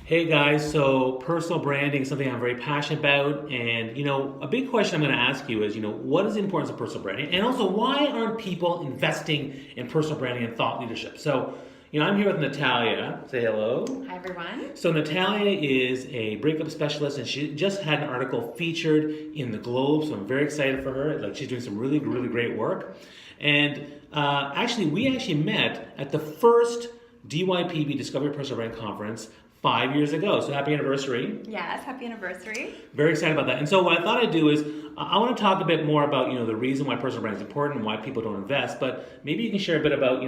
Hey guys, so personal branding is something I'm very passionate about, and a big question I'm going to ask you is, what is the importance of personal branding, and also why aren't people investing in personal branding and thought leadership? So, I'm here with Natalia. Say hello. Hi everyone. So Natalia is a breakup specialist, and she just had an article featured in the Globe. So I'm very excited for her. Like she's doing some really, really great work, and we actually met at the first DYPB Discovery Personal Brand Conference 5 years ago. So happy anniversary. Yes, happy anniversary. Very excited about that. And so what I thought I'd do is I want to talk a bit more about, the reason why personal brand is important and why people don't invest. But maybe you can share a bit about,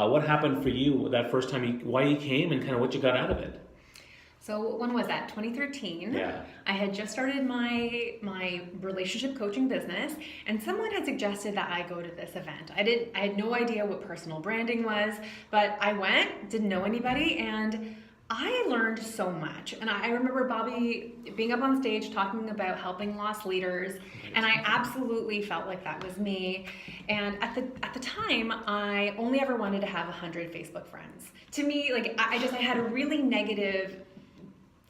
what happened for you that first time, why you came and kind of what you got out of it. So when was that? 2013. Yeah. I had just started my relationship coaching business, and someone had suggested that I go to this event. I had no idea what personal branding was, but I went, didn't know anybody, and I learned so much. And I remember Bobby being up on stage talking about helping lost leaders, and I absolutely felt like that was me. And at the time, I only ever wanted to have 100 Facebook friends. To me, I had a really negative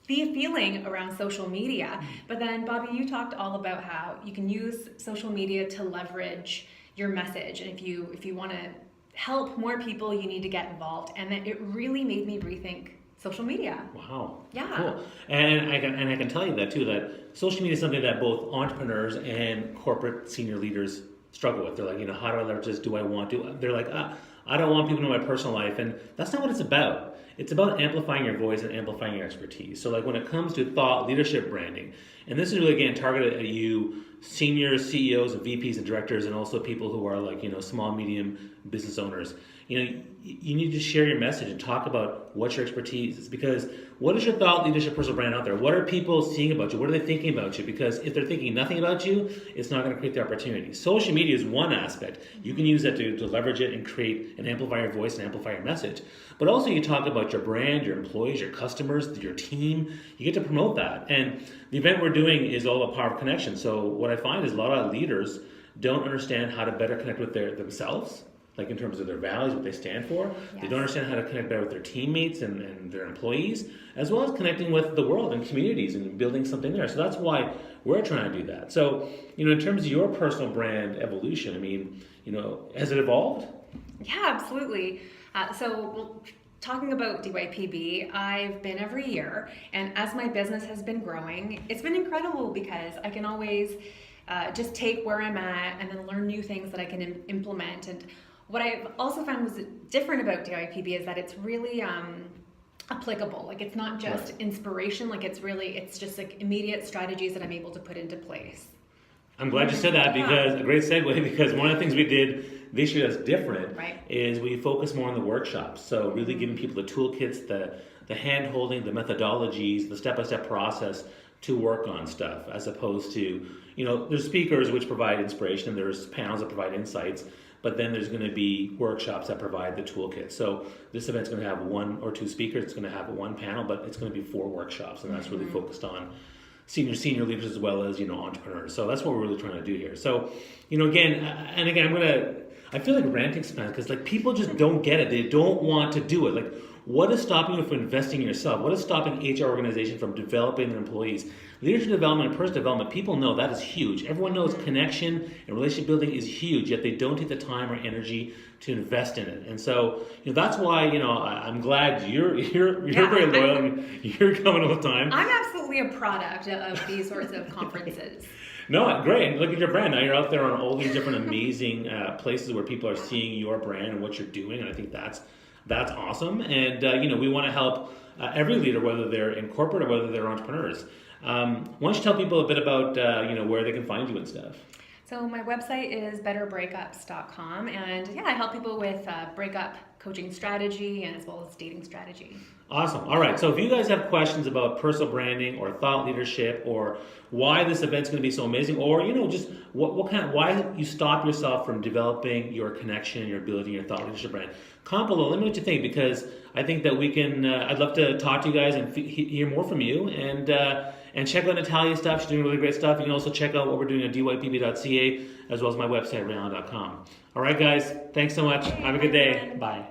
feeling around social media. But then Bobby, you talked all about how you can use social media to leverage your message, and if you want to help more people, you need to get involved. And it really made me rethink social media. Wow. Yeah. Cool. And I can tell you that too, that social media is something that both entrepreneurs and corporate senior leaders struggle with. They're like, how do I leverage this? Do I want to? They're like, I don't want people to know my personal life. And that's not what it's about. It's about amplifying your voice and amplifying your expertise. So when it comes to thought leadership branding, and this is really, again, targeted at you, senior CEOs and VPs and directors, and also people who are small, medium business owners. You need to share your message and talk about what your expertise is, because what is your thought leadership personal brand out there? What are people seeing about you? What are they thinking about you? Because if they're thinking nothing about you, it's not going to create the opportunity. Social media is one aspect. You can use that to leverage it and create and amplify your voice and amplify your message. But also you talk about your brand, your employees, your customers, your team. You get to promote that. And the event we're doing is all about power of connection. So what I find is a lot of leaders don't understand how to better connect with themselves, like in terms of their values, what they stand for. Yes. They don't understand how to connect better with their teammates and their employees, as well as connecting with the world and communities and building something there. So that's why we're trying to do that. So, in terms of your personal brand evolution, has it evolved? Yeah, absolutely. Talking about DYPB, I've been every year, and as my business has been growing, it's been incredible because I can always just take where I'm at and then learn new things that I can implement. And what I've also found was different about DYPB is that it's really applicable. It's not just inspiration. It's just immediate strategies that I'm able to put into place. I'm glad you said that, because a great segue, because one of the things we did this year that's different is we focus more on the workshops. So really giving people the toolkits, the hand holding, the methodologies, the step-by-step process to work on stuff, as opposed to, there's speakers which provide inspiration, and there's panels that provide insights, but then there's going to be workshops that provide the toolkit. So this event's going to have one or two speakers, it's going to have one panel, but it's going to be 4 workshops, and that's really focused on senior leaders as well as, entrepreneurs. So that's what we're really trying to do here. So, I feel like ranting sometimes, because people just don't get it. They don't want to do it. What is stopping you from investing in yourself? What is stopping HR organizations from developing their employees? Leadership development and personal development, people know that is huge. Everyone knows connection and relationship building is huge, yet they don't take the time or energy to invest in it. And so, that's why, I'm glad you're very loyal and you're coming all the time. I'm absolutely a product of these sorts of conferences. No, great. And look at your brand. Now you're out there on all these different amazing places where people are seeing your brand and what you're doing. And I think that's awesome. And, we want to help every leader, whether they're in corporate or whether they're entrepreneurs. Why don't you tell people a bit about, where they can find you and stuff? So my website is betterbreakups.com, and I help people with breakup coaching strategy and as well as dating strategy. Awesome. All right. So if you guys have questions about personal branding or thought leadership, or why this event's going to be so amazing, or just why you stop yourself from developing your connection, your ability, your thought leadership brand, comment below. Let me know what you think, because I think that we can. I'd love to talk to you guys and hear more from you, and check out Natalia's stuff. She's doing really great stuff. You can also check out what we're doing at dypb.ca, as well as my website, rayallen.com. All right, guys. Thanks so much. Have a good day. Bye.